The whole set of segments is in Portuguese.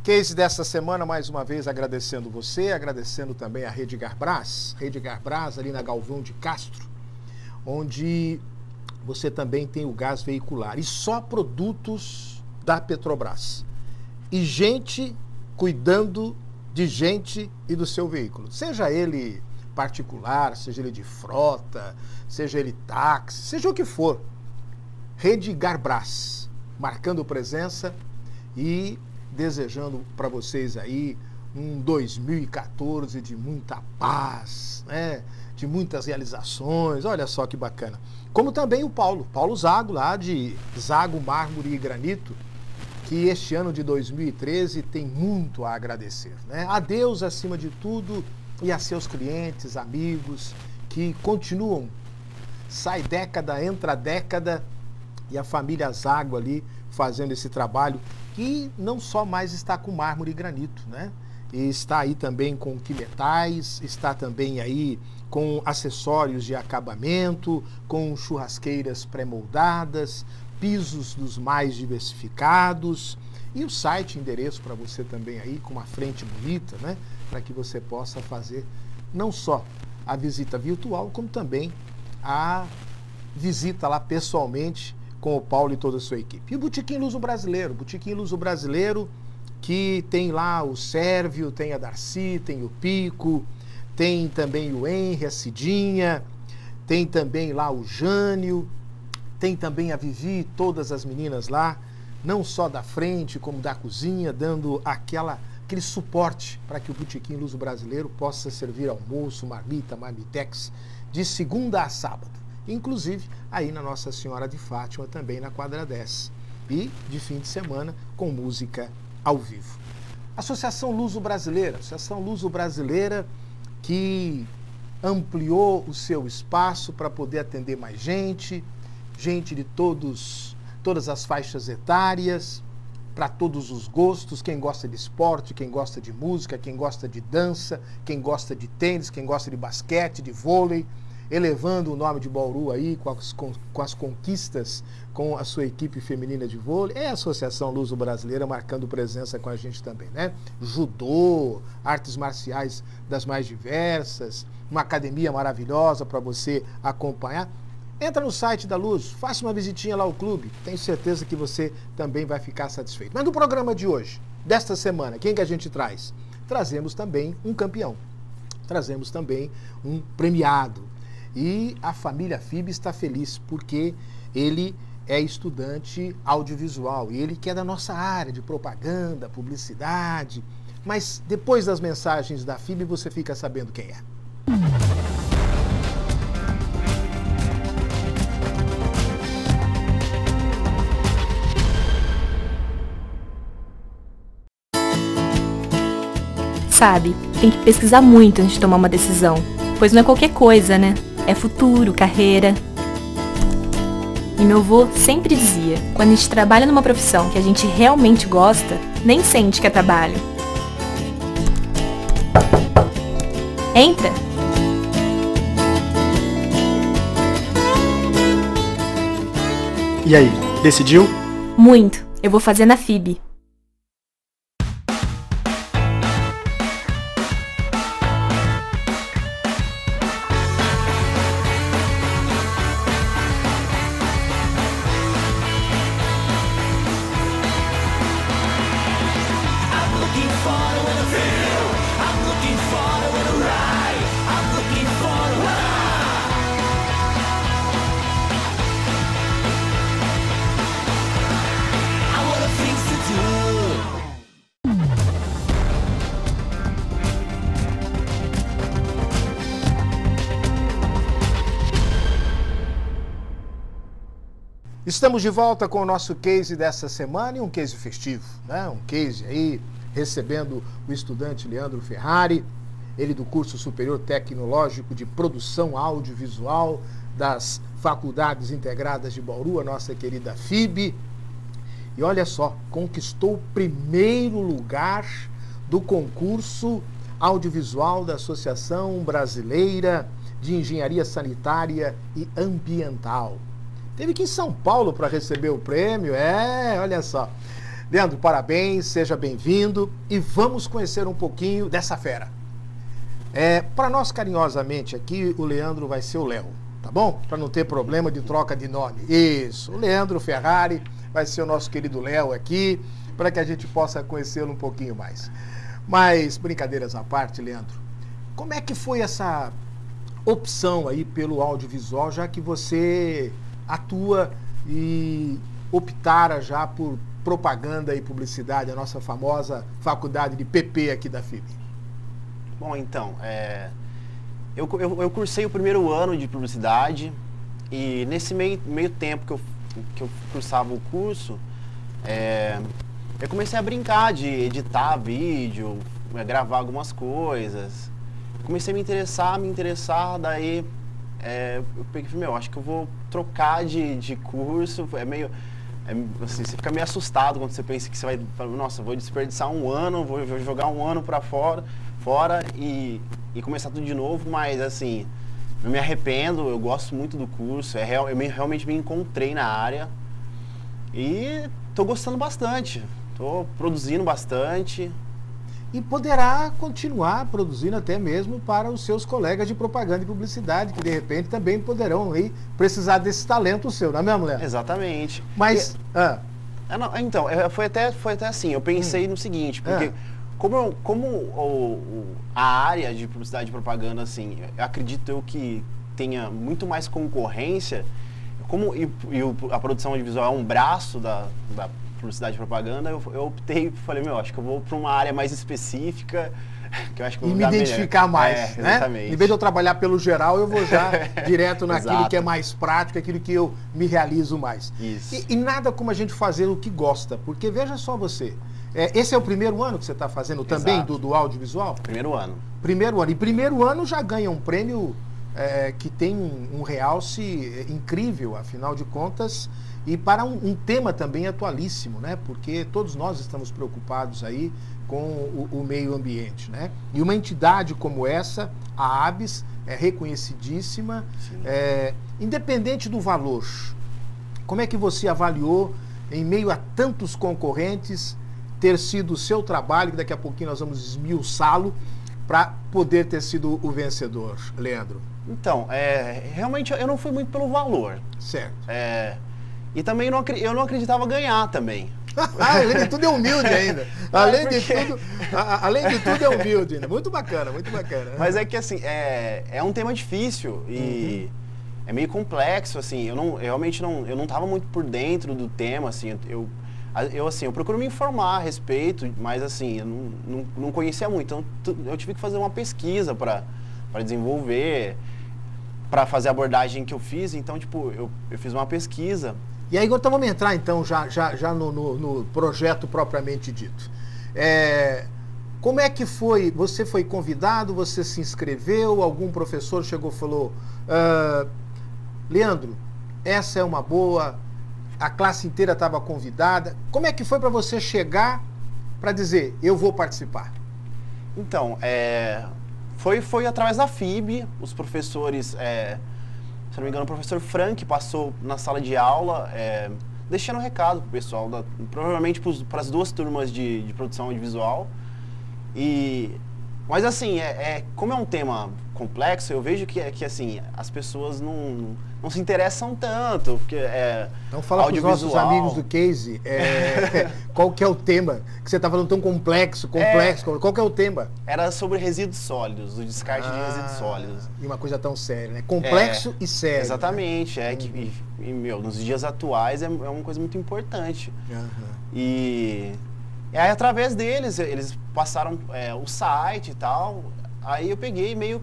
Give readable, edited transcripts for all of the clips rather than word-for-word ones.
Case dessa semana, mais uma vez, agradecendo você, agradecendo também a Rede Garbras ali na Galvão de Castro, onde você também tem o gás veicular. E só produtos da Petrobras. E gente cuidando de gente e do seu veículo. Seja ele particular, seja ele de frota, seja ele táxi, seja o que for. Rede Garbras, marcando presença e desejando para vocês aí um 2014 de muita paz, né? De muitas realizações, olha só que bacana. Como também o Paulo Zago, lá de Zago Mármore e Granito, que este ano de 2013 tem muito a agradecer, né? A Deus acima de tudo e a seus clientes, amigos, que continuam, sai década, entra década, e a família Zago ali fazendo esse trabalho, que não só mais está com mármore e granito, né? E está aí também com quimetais, está também aí com acessórios de acabamento, com churrasqueiras pré-moldadas, pisos dos mais diversificados, e o site, endereço para você também aí, com uma frente bonita, né? Para que você possa fazer não só a visita virtual, como também a visita lá pessoalmente com o Paulo e toda a sua equipe. E o Botequim Luso Brasileiro, que tem lá o Sérvio, tem a Darcy, tem o Pico, tem também o Henry, a Cidinha, tem também lá o Jânio, tem também a Vivi, todas as meninas lá, não só da frente, como da cozinha, dando aquele suporte para que o Botequim Luso Brasileiro possa servir almoço, marmita, marmitex, de segunda a sábado. Inclusive aí na Nossa Senhora de Fátima, também na quadra 10. E de fim de semana com música ao vivo. Associação Luso Brasileira que ampliou o seu espaço para poder atender mais gente de todas as faixas etárias, para todos os gostos, quem gosta de esporte, quem gosta de música, quem gosta de dança, quem gosta de tênis, quem gosta de basquete, de vôlei, elevando o nome de Bauru aí com as conquistas com a sua equipe feminina de vôlei. É a Associação Luso Brasileira marcando presença com a gente também, né? Judô, artes marciais das mais diversas, uma academia maravilhosa para você acompanhar. Entra no site da Luso, faça uma visitinha lá ao clube, tenho certeza que você também vai ficar satisfeito. Mas no programa de hoje, desta semana, quem que a gente traz? Trazemos também um campeão, trazemos também um premiado. E a família FIB está feliz porque ele é estudante audiovisual e ele que é da nossa área de propaganda, publicidade. Mas depois das mensagens da FIB você fica sabendo quem é. Sabe, tem que pesquisar muito antes de tomar uma decisão, pois não é qualquer coisa, né? É futuro, carreira. E meu avô sempre dizia, quando a gente trabalha numa profissão que a gente realmente gosta, nem sente que é trabalho. Entra! E aí, decidiu? Muito. Eu vou fazer na FIB. Estamos de volta com o nosso case dessa semana e um case festivo, né? Um case aí recebendo o estudante Leandro Ferrari ele do curso superior tecnológico de produção audiovisual das Faculdades Integradas de Bauru, a nossa querida FIB. E olha só, conquistou o primeiro lugar do concurso audiovisual da Associação Brasileira de Engenharia Sanitária e Ambiental. Teve que ir em São Paulo para receber o prêmio, olha só. Leandro, parabéns, seja bem-vindo e vamos conhecer um pouquinho dessa fera. Para nós, carinhosamente aqui, o Leandro vai ser o Léo, tá bom? Para não ter problema de troca de nome. Isso, o Leandro Ferrari vai ser o nosso querido Léo aqui, para que a gente possa conhecê-lo um pouquinho mais. Mas, brincadeiras à parte, Leandro, como é que foi essa opção aí pelo audiovisual, já que você atua e optara já por propaganda e publicidade, a nossa famosa faculdade de PP aqui da FIB? Bom, então, eu cursei o primeiro ano de publicidade e nesse meio tempo que eu cursava o curso, eu comecei a brincar de editar vídeo, gravar algumas coisas. Comecei a me interessar, daí eu peguei e falei, acho que eu vou trocar de curso. Assim, você fica meio assustado quando você pensa que você vai, nossa, vou desperdiçar um ano, vou jogar um ano para fora e começar tudo de novo, mas assim, não me arrependo, eu gosto muito do curso, eu realmente me encontrei na área e tô gostando bastante, tô produzindo bastante. E poderá continuar produzindo até mesmo para os seus colegas de propaganda e publicidade, que de repente também poderão aí precisar desse talento seu, não é mesmo, Léo? Exatamente. Mas... Então, foi até assim, eu pensei no seguinte, porque a área de publicidade e propaganda, assim, acredito eu que tenha muito mais concorrência, a produção audiovisual é um braço da publicidade e propaganda, eu optei, falei, acho que eu vou para uma área mais específica, que eu acho que eu vou me identificar mais, né? Exatamente. Em vez de eu trabalhar pelo geral, eu vou já direto naquilo que é mais prático, aquilo que eu me realizo mais. Isso. E nada como a gente fazer o que gosta, porque veja só você, esse é o primeiro ano que você está fazendo também do audiovisual? Primeiro ano. Primeiro ano. E primeiro ano já ganha um prêmio que tem um realce incrível, afinal de contas, e para um tema também atualíssimo, né? Porque todos nós estamos preocupados aí com o meio ambiente, né? E uma entidade como essa, a ABS, é reconhecidíssima, independente do valor. Como é que você avaliou, em meio a tantos concorrentes, ter sido o seu trabalho, que daqui a pouquinho nós vamos esmiuçá-lo, para poder ter sido o vencedor, Leandro? Então, realmente eu não fui muito pelo valor. Certo. E também eu não acreditava ganhar também. Além de tudo é humilde ainda. Além de tudo é humilde ainda. Muito bacana, muito bacana. Mas é que assim, é um tema difícil e é meio complexo, assim. Eu realmente não estava muito por dentro do tema, assim. Eu procuro me informar a respeito, mas assim, eu não conhecia muito. Então eu tive que fazer uma pesquisa para desenvolver, para fazer a abordagem que eu fiz. Então, tipo, eu fiz uma pesquisa. E aí, então vamos entrar então já no projeto propriamente dito. Como é que foi? Você foi convidado, você se inscreveu, algum professor chegou e falou, Leandro, essa é uma boa, a classe inteira estava convidada. Como é que foi para você chegar para dizer, eu vou participar? Então, foi através da FIB, os professores... se não me engano, o professor Frank passou na sala de aula, deixando um recado pro pessoal, provavelmente para as duas turmas de produção audiovisual. Mas assim, como é um tema complexo, eu vejo que assim, as pessoas não se interessam tanto, porque então fala para os nossos amigos do Case, qual que é o tema? Que você está falando tão complexo, qual que é o tema? Era sobre resíduos sólidos, o descarte de resíduos sólidos. E uma coisa tão séria, né? Complexo e sério. Exatamente, né? Nos dias atuais é uma coisa muito importante. E aí, através deles, eles passaram o site e tal. Aí eu peguei meio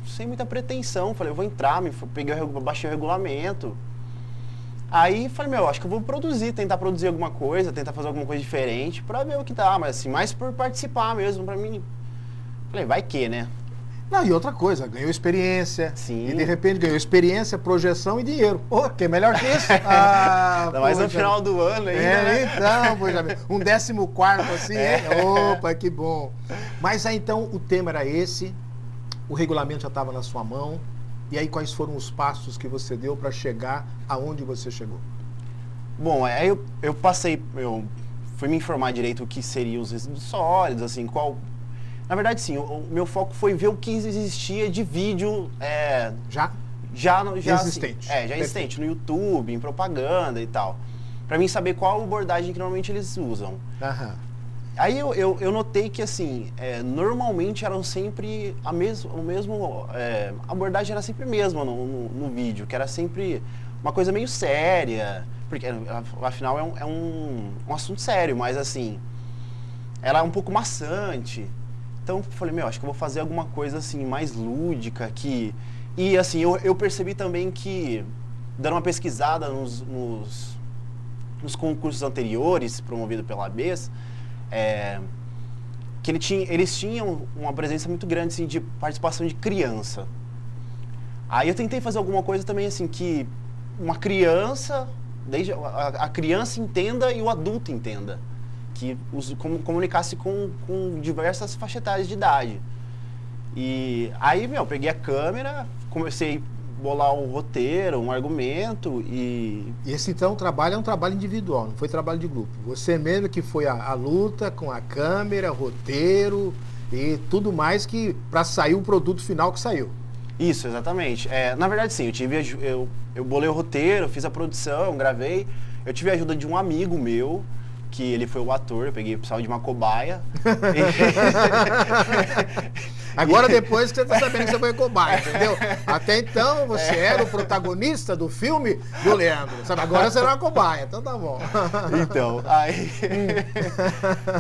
sem muita pretensão, falei, eu vou entrar, baixei o regulamento. Aí falei, acho que eu vou tentar produzir alguma coisa, tentar fazer alguma coisa diferente pra ver o que dá, mas assim, mais por participar mesmo, pra mim Falei, vai que, né? Não, e outra coisa, ganhou experiência. Sim. E de repente ganhou experiência, projeção e dinheiro. Pô, que melhor que isso? Ainda mais no final do ano ainda, né? Então, poxa, um 14º assim, opa, que bom. Mas aí então o tema era esse, o regulamento já estava na sua mão, e aí quais foram os passos que você deu para chegar aonde você chegou? Bom, aí eu passei, eu fui me informar direito o que seriam os resíduos sólidos, assim, qual... Na verdade, sim, o meu foco foi ver o que existia de vídeo Já existente. Assim, já existente no YouTube, em propaganda e tal. Pra mí saber qual abordagem que normalmente eles usam. Aham. Aí eu notei que, assim, normalmente eram sempre a abordagem era sempre a mesma no vídeo, que era sempre uma coisa meio séria, porque afinal é um assunto sério, mas assim, era um pouco maçante. Então eu falei, acho que eu vou fazer alguma coisa assim, mais lúdica, E assim, eu percebi também que, dando uma pesquisada nos concursos anteriores, promovidos pela ABES, que eles tinham uma presença muito grande assim, de participação de criança. Aí eu tentei fazer alguma coisa também assim, que uma criança, desde a criança entenda e o adulto entenda. Que comunicasse com diversas faixas etárias de idade. E aí, peguei a câmera, comecei a bolar um roteiro, um argumento e esse então trabalho é um trabalho individual, não foi trabalho de grupo. Você mesmo que foi a luta com a câmera, roteiro e tudo mais que para sair o produto final que saiu. Isso, exatamente. Na verdade, sim, eu bolei o roteiro, fiz a produção, gravei. Eu tive a ajuda de um amigo meu, que ele foi o ator, eu precisava de uma cobaia. Agora depois que você está sabendo que você foi cobaia, entendeu? Até então você era o protagonista do filme do Leandro, sabe? Agora você era uma cobaia, então tá bom. Então,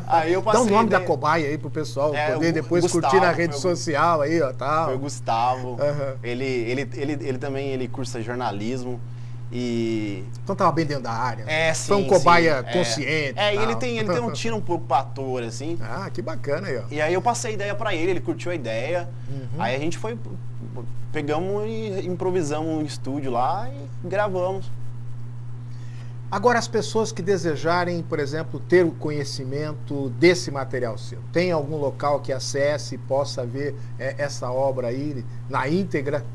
aí eu passei... Dá o nome da cobaia aí pro pessoal poder depois Gustavo, curtir na rede social aí, ó, tal. Foi o Gustavo, Uhum. ele também cursa jornalismo. Então tava bem dentro da área. Sim, foi um cobaia sim, consciente. E ele tem um tiro um pouco pra ator, assim. Ah, que bacana aí, ó. E aí eu passei a ideia pra ele curtiu a ideia. Uhum. Aí a gente pegamos e improvisamos um estúdio lá e gravamos. Agora, as pessoas que desejarem, por exemplo, ter o conhecimento desse material seu, tem algum local que acesse e possa ver essa obra aí na íntegra?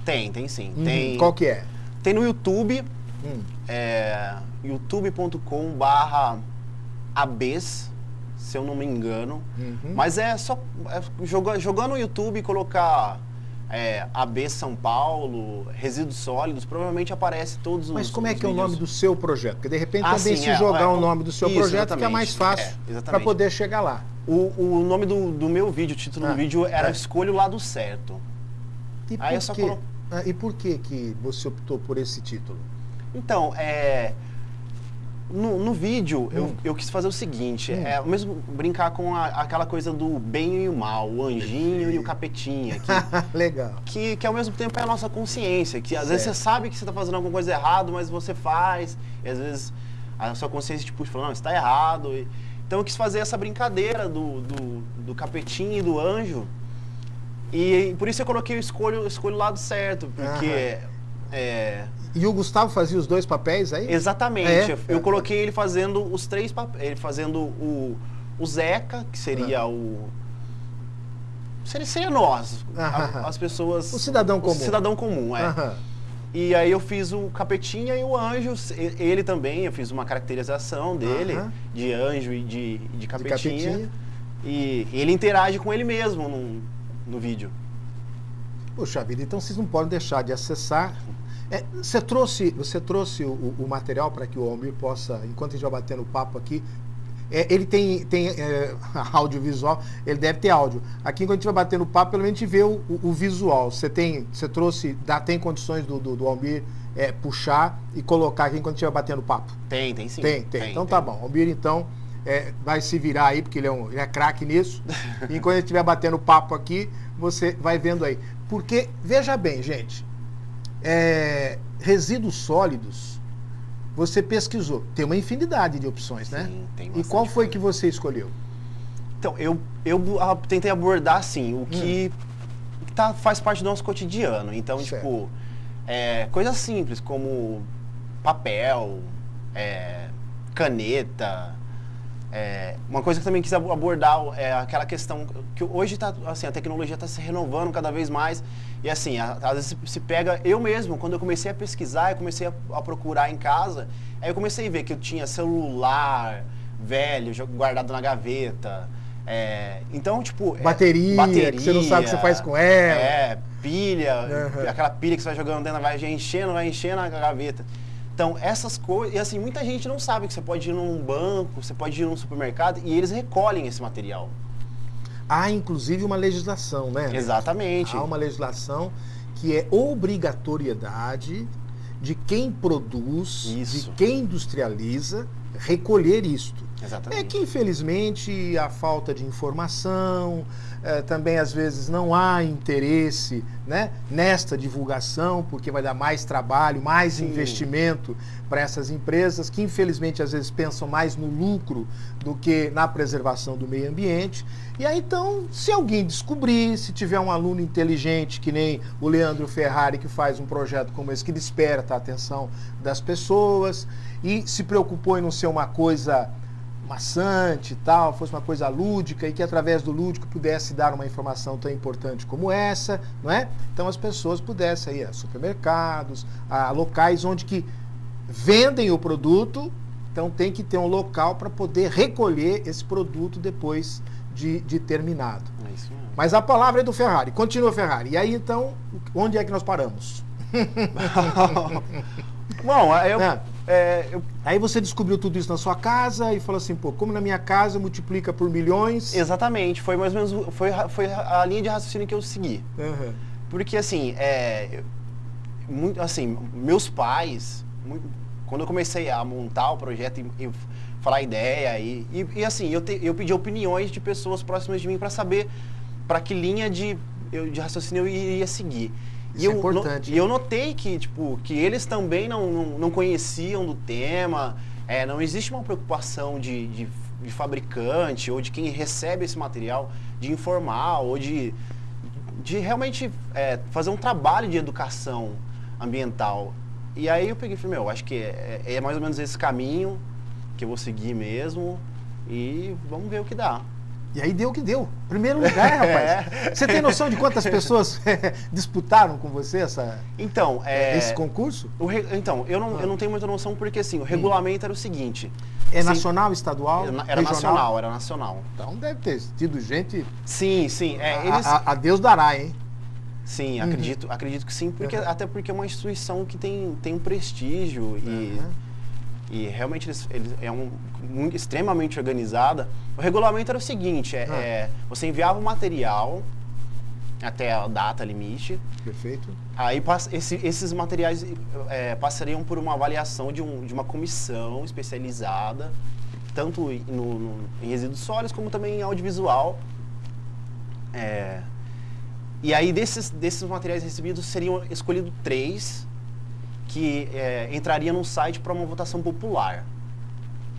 Tem sim. Uhum. Tem, qual que é? Tem no YouTube, youtube.com/abes, se eu não me engano. Uhum. Mas só jogando no YouTube e colocar ABES São Paulo, resíduos sólidos, provavelmente aparece todos os Mas como é que é o vídeos. nome do seu projeto? Porque de repente também sim, se jogar o nome do seu isso, projeto fica mais fácil para poder chegar lá. O nome do meu vídeo, o título do vídeo era Escolha o Lado Certo. E Aí eu por só quê? colo... E por que você optou por esse título? Então, no vídeo eu quis fazer o seguinte, mesmo brincar com aquela coisa do bem e o mal, o anjinho e o capetinha. Legal. Que ao mesmo tempo é a nossa consciência, que às vezes você sabe que você está fazendo alguma coisa errada, mas você faz, e às vezes a sua consciência te puxa e fala, não, isso está errado. Então eu quis fazer essa brincadeira do capetinho e do anjo. E por isso eu coloquei o escolho o lado certo, porque... E o Gustavo fazia os dois papéis aí? Exatamente. Eu coloquei ele fazendo os três papéis. Ele fazendo o Zeca, que seria Seria nós, as pessoas... O cidadão comum. O cidadão comum, E aí eu fiz o capetinha e o anjo, ele também, eu fiz uma caracterização dele, de anjo e de capetinha. E ele interage com ele mesmo no vídeo. Puxa vida, então vocês não podem deixar de acessar. Você trouxe o material para que o Almir possa, enquanto a gente vai batendo papo aqui, ele tem audiovisual, ele deve ter áudio. Aqui, enquanto a gente vai batendo papo, pelo menos a gente vê o visual. Você trouxe, tem condições do Almir puxar e colocar aqui enquanto a gente vai batendo papo? Tem sim. Tem. Então tá bom. O Almir, então, vai se virar aí, porque ele é craque nisso. E enquanto a gente estiver batendo papo aqui, você vai vendo aí. Porque, veja bem, gente, resíduos sólidos, você pesquisou. Tem uma infinidade de opções, né? Sim, tem E bastante qual foi coisa. que você escolheu? Então, eu tentei abordar, assim, o que faz parte do nosso cotidiano. Então, Certo. tipo, coisas simples como papel, caneta. Uma coisa que eu também quis abordar é aquela questão que hoje tá, assim, a tecnologia está se renovando cada vez mais. E assim, às vezes se pega, eu mesmo, quando eu comecei a pesquisar, eu comecei a procurar em casa, aí eu comecei a ver que eu tinha celular velho, guardado na gaveta. Então, tipo... Bateria, que você não sabe o que você faz com ela. Pilha, aquela pilha que você vai jogando dentro, vai enchendo a gaveta. Então, essas coisas... E assim, muita gente não sabe que você pode ir num banco, você pode ir num supermercado e eles recolhem esse material. Há, inclusive, uma legislação, né? Exatamente. Há uma legislação que é obrigatoriedade de quem produz, de quem industrializa, recolher isto. Exatamente. É que, infelizmente, a falta de informação, também às vezes não há interesse, né, nesta divulgação, porque vai dar mais trabalho, mais investimento para essas empresas, que infelizmente às vezes pensam mais no lucro do que na preservação do meio ambiente. E aí então, se alguém descobrir, se tiver um aluno inteligente, que nem o Leandro Ferrari, que faz um projeto como esse, que desperta a atenção das pessoas, e se preocupou em não ser uma coisa maçante e tal, fosse uma coisa lúdica e que através do lúdico pudesse dar uma informação tão importante como essa, não é? Então as pessoas pudessem ir a supermercados, a locais onde que vendem o produto, então tem que ter um local para poder recolher esse produto depois de terminado. É isso mesmo. Mas a palavra é do Ferrari. Continua, Ferrari. E aí então, onde é que nós paramos? Bom, Aí você descobriu tudo isso na sua casa e falou assim, pô, como na minha casa multiplica por milhões. Exatamente, foi mais ou menos foi a linha de raciocínio que eu segui. Porque assim, meus pais, quando eu comecei a montar o projeto e falar a ideia e assim, eu pedi opiniões de pessoas próximas de mim para saber para que linha de raciocínio eu iria seguir. Isso é importante. E eu notei que, tipo, que eles também não conheciam do tema, não existe uma preocupação de fabricante ou de quem recebe esse material de informar ou de realmente fazer um trabalho de educação ambiental. E aí eu peguei e falei, acho que é mais ou menos esse caminho que eu vou seguir mesmo e vamos ver o que dá. E aí deu o que deu. Primeiro lugar, rapaz. Você tem noção de quantas pessoas disputaram com você esse concurso? Então, eu não tenho muita noção porque assim, o regulamento era o seguinte. É nacional, estadual? Era nacional. Então deve ter tido gente... Sim. A Deus dará, hein? Sim, acredito que sim, até porque é uma instituição que tem um prestígio e realmente eles extremamente organizada. O regulamento era o seguinte, você enviava o material até a data limite. Perfeito. Aí esses materiais passariam por uma avaliação de uma comissão especializada, tanto em resíduos sólidos como também em audiovisual. E aí desses materiais recebidos seriam escolhidos 3 que entraria no site para uma votação popular.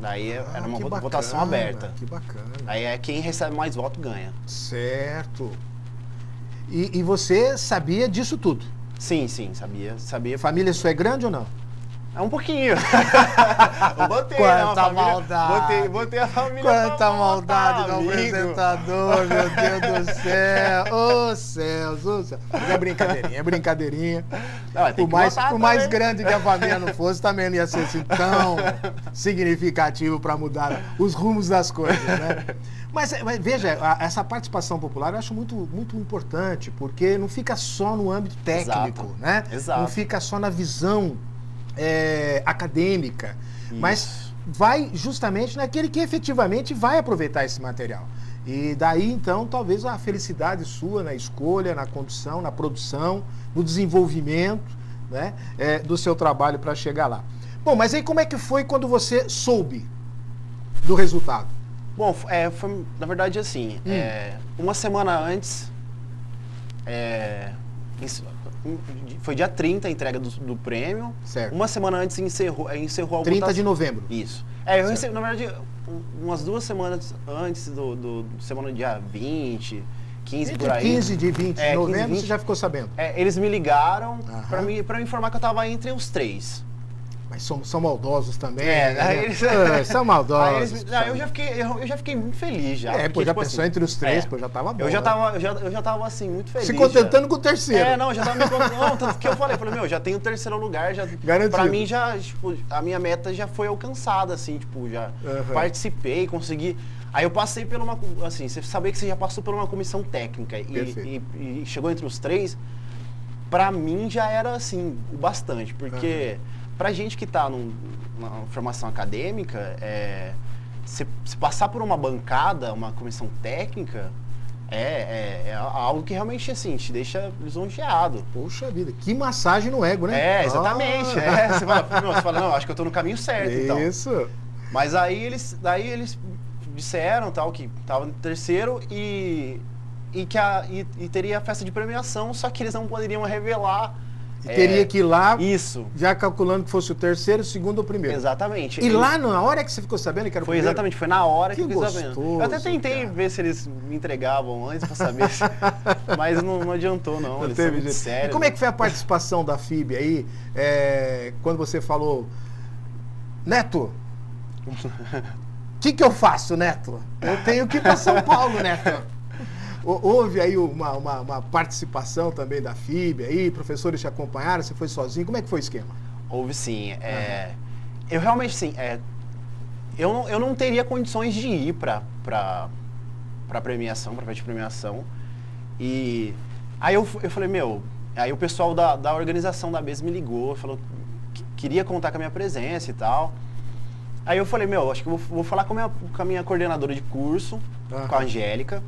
Daí era uma votação aberta. Que bacana. Aí quem recebe mais voto ganha. Certo. E você sabia disso tudo? Sim, sabia. Família sua é grande ou não? É um pouquinho. Eu botei, Quanta maldade. Botei a família. Quanta maldade do apresentador, meu Deus do céu. Ô céus, ô céus. É brincadeirinha. Não, por mais grande que a família não fosse, também não ia ser assim tão significativo para mudar os rumos das coisas, né? Mas veja, essa participação popular eu acho muito, muito importante, porque não fica só no âmbito técnico, né? Exato. Não fica só na visão acadêmica, mas vai justamente naquele que efetivamente vai aproveitar esse material. E daí, então, talvez a felicidade sua na escolha, na condução, na produção, no desenvolvimento, né, do seu trabalho para chegar lá. Bom, mas aí como é que foi quando você soube do resultado? Bom, foi na verdade assim, uma semana antes, Foi dia 30 a entrega do prêmio. Certo. Uma semana antes encerrou a 30 votação. de novembro. Isso. Eu recebi, na verdade, umas 2 semanas antes do semana dia 20, 15 por aí. 15 de 20 de novembro, 15, 20, você já ficou sabendo. Eles me ligaram pra me Aham. informar que eu tava entre os 3. Mas são maldosos também. Aí né? eles, São maldosos. eu já fiquei muito feliz já. Pô, porque, já tipo pensou assim, entre os 3, pô, já tava bom. eu já né? tava assim, muito feliz. Se contentando com o terceiro. Não, já tava me contando. Não, tanto que eu falei, meu, já tenho o 3º lugar, já. Garantido. Pra mim já, tipo, a minha meta já foi alcançada, assim, tipo, já participei, consegui. Aí eu passei por uma, assim, você sabia que você já passou por uma comissão técnica e chegou entre os 3, pra mim já era, assim, o bastante, porque pra gente que tá na formação acadêmica, se passar por uma bancada, uma comissão técnica, é algo que realmente, assim, te deixa lisonjeado. Poxa vida, que massagem no ego, né? Exatamente. Você fala, não, acho que eu tô no caminho certo, então. Isso. Mas daí eles disseram, tal, que tava no 3º e teria a festa de premiação, só que eles não poderiam revelar. E teria que ir lá, Isso. já calculando que fosse o 3º, o 2º ou o 1º. Exatamente. E lá na hora que você ficou sabendo que era o Foi 1º? exatamente, foi na hora que eu fiquei sabendo. gostoso, Eu até tentei cara. ver se eles me entregavam antes pra saber, mas não adiantou não, eles são teve muito jeito. sérios. E como é que foi a participação da FIB aí, quando você falou, Neto, o que eu faço, Neto? Eu tenho que ir para São Paulo, Neto. Houve aí uma participação também da FIB aí, professores te acompanharam, você foi sozinho, como é que foi o esquema? Houve sim. Eu realmente, sim, eu não teria condições de ir pra premiação, pra festa de premiação. E aí eu falei, aí o pessoal da organização da BES me ligou, falou que queria contar com a minha presença e tal. Aí eu falei, acho que eu vou falar com a minha coordenadora de curso, com a Angélica.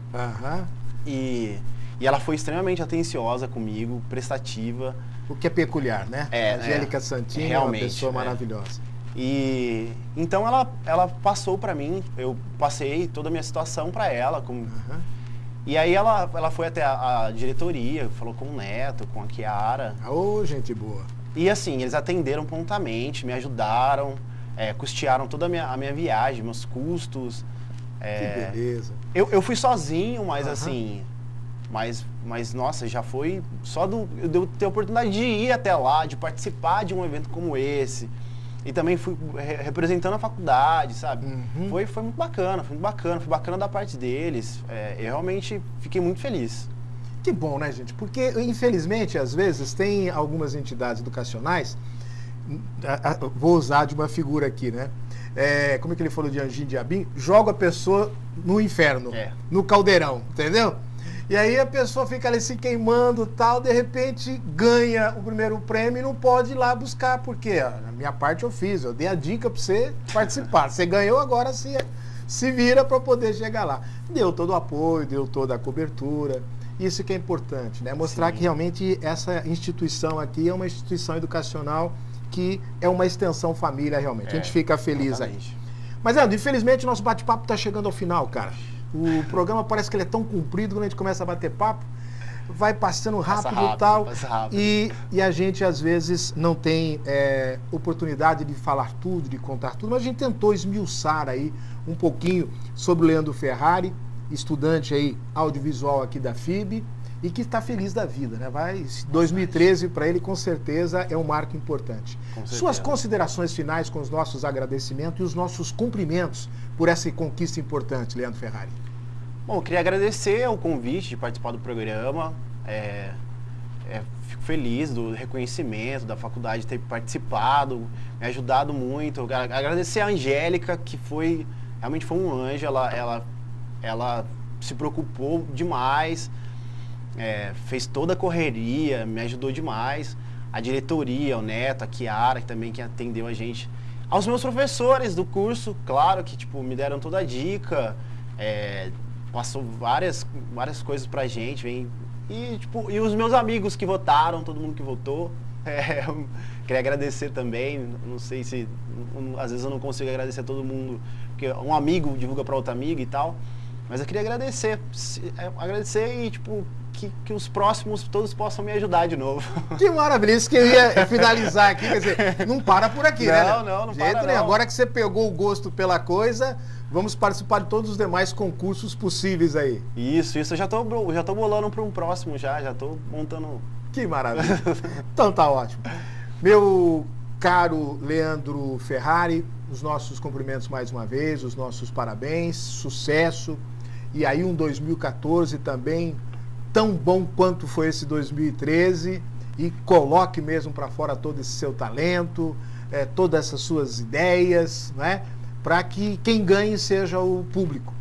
E ela foi extremamente atenciosa comigo, prestativa. O que é peculiar, né? Angélica Santini realmente, é uma pessoa maravilhosa. E então ela passou pra mim, eu passei toda a minha situação pra ela. E aí ela foi até a diretoria, falou com o Neto, com a Kiara. Gente boa. E assim, eles atenderam prontamente, me ajudaram, custearam toda a minha viagem, meus custos. Que beleza. Eu fui sozinho, mas assim... Mas, nossa, já foi só de eu ter a oportunidade de ir até lá, de participar de um evento como esse. E também fui representando a faculdade, sabe? Foi muito bacana, foi bacana da parte deles. Eu realmente fiquei muito feliz. Que bom, né, gente? Porque, infelizmente, às vezes, tem algumas entidades educacionais, vou usar de uma figura aqui, né? Como é que ele falou de Anjinho Diabinho? Joga a pessoa no inferno, no caldeirão, entendeu? E aí a pessoa fica ali se queimando tal, de repente ganha o primeiro prêmio e não pode ir lá buscar, porque a minha parte eu fiz, eu dei a dica para você participar. Você ganhou, agora se vira para poder chegar lá. Deu todo o apoio, deu toda a cobertura. Isso que é importante, né? Mostrar que realmente essa instituição aqui é uma instituição educacional que é uma extensão família realmente. A gente fica feliz exatamente. aí. Mas, Leandro, infelizmente nosso bate-papo está chegando ao final, cara. O programa parece que ele é tão comprido, quando a gente começa a bater papo, vai passando rápido e tal. Passa rápido. E a gente, às vezes, não tem oportunidade de falar tudo, de contar tudo, mas a gente tentou esmiuçar aí um pouquinho sobre o Leandro Ferrari, estudante aí audiovisual aqui da FIB, e que está feliz da vida, né? 2013 para ele com certeza é um marco importante. Suas considerações finais com os nossos agradecimentos e os nossos cumprimentos por essa conquista importante, Leandro Ferrari. Bom, eu queria agradecer o convite de participar do programa. Fico feliz do reconhecimento da faculdade ter participado, me ajudado muito. Agradecer a Angélica, que realmente foi um anjo, ela se preocupou demais. Fez toda a correria, me ajudou demais. A diretoria, o Neto, a Kiara, que atendeu a gente. Aos meus professores do curso, claro, que me deram toda a dica, passou várias coisas pra gente. E os meus amigos que votaram, todo mundo que votou. Queria agradecer também, não sei se... Às vezes eu não consigo agradecer a todo mundo, porque um amigo divulga para outro amigo e tal. Mas eu queria agradecer e, tipo, que os próximos todos possam me ajudar de novo. Que maravilha, isso que eu ia finalizar aqui, quer dizer, não para por aqui, né? Não para não. Agora que você pegou o gosto pela coisa, vamos participar de todos os demais concursos possíveis aí. Isso, eu já tô bolando para um próximo já tô montando... Que maravilha. Então tá ótimo. Meu caro Leandro Ferrari, os nossos cumprimentos mais uma vez, os nossos parabéns, sucesso, e aí um 2014 também tão bom quanto foi esse 2013, e coloque mesmo para fora todo esse seu talento, todas essas suas ideias, né? Para que quem ganhe seja o público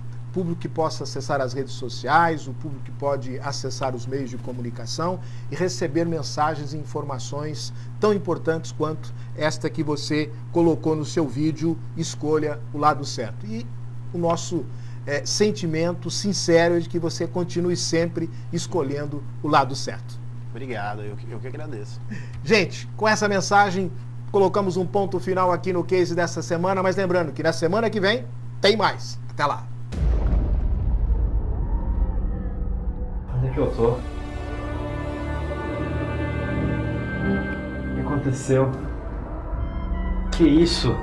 que possa acessar as redes sociais, o público que pode acessar os meios de comunicação e receber mensagens e informações tão importantes quanto esta que você colocou no seu vídeo, Escolha o Lado Certo. E o nosso sentimento sincero é de que você continue sempre escolhendo o lado certo. Obrigado, eu que agradeço. Gente, com essa mensagem, colocamos um ponto final aqui no case dessa semana, mas lembrando que na semana que vem tem mais. Até lá! Onde é que eu tô? O que aconteceu? Que isso?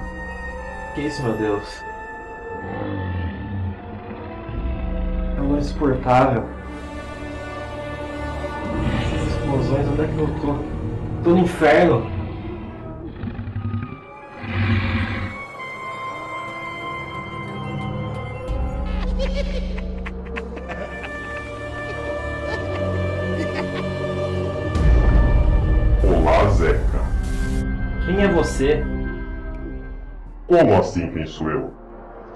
Que isso, meu Deus? É um insuportável. Essas explosões, onde é que eu tô? Tô no inferno. Olá, Zeca. Quem é você? Como assim quem sou eu?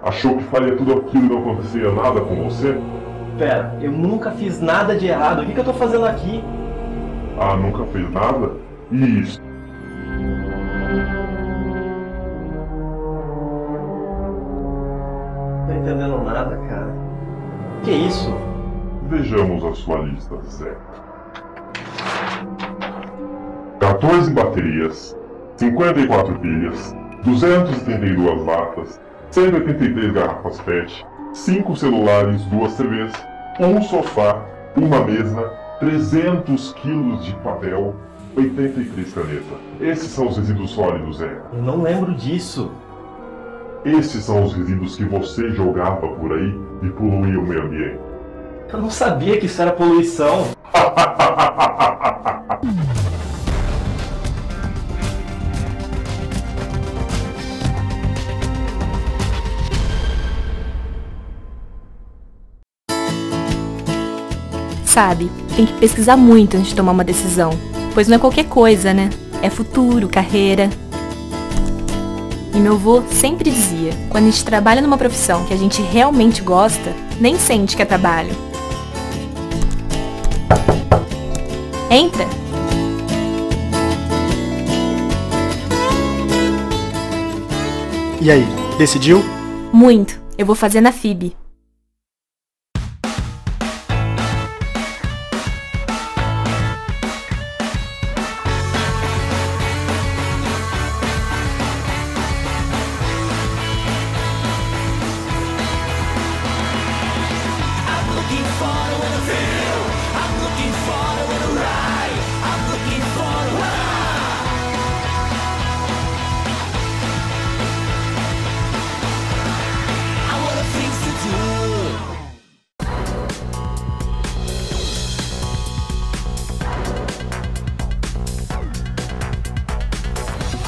Achou que faria tudo aquilo e não aconteceria nada com você? Pera, eu nunca fiz nada de errado. O que eu tô fazendo aqui? Ah, nunca fez nada? Isso. Não tô entendendo nada, cara. Que isso? Vejamos a sua lista, Zeca. 14 baterias, 54 pilhas, 232 latas, 183 garrafas PET, 5 celulares, 2 TVs, um sofá, uma mesa, 300 quilos de papel, 83 canetas. Esses são os resíduos sólidos, Zeca. Eu não lembro disso. Esses são os resíduos que você jogava por aí e poluía o meio ambiente. Eu não sabia que isso era poluição. Sabe, tem que pesquisar muito antes de tomar uma decisão, pois não é qualquer coisa, né? É futuro, carreira. E meu avô sempre dizia, quando a gente trabalha numa profissão que a gente realmente gosta, nem sente que é trabalho. Entra! E aí, decidiu? Muito. Eu vou fazer na FIB.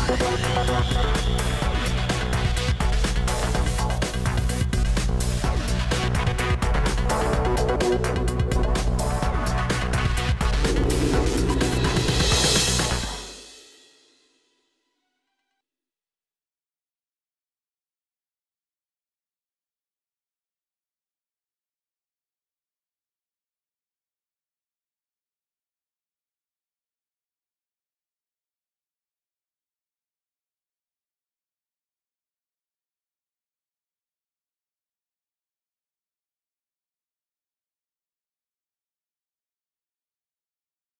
We'll be right back.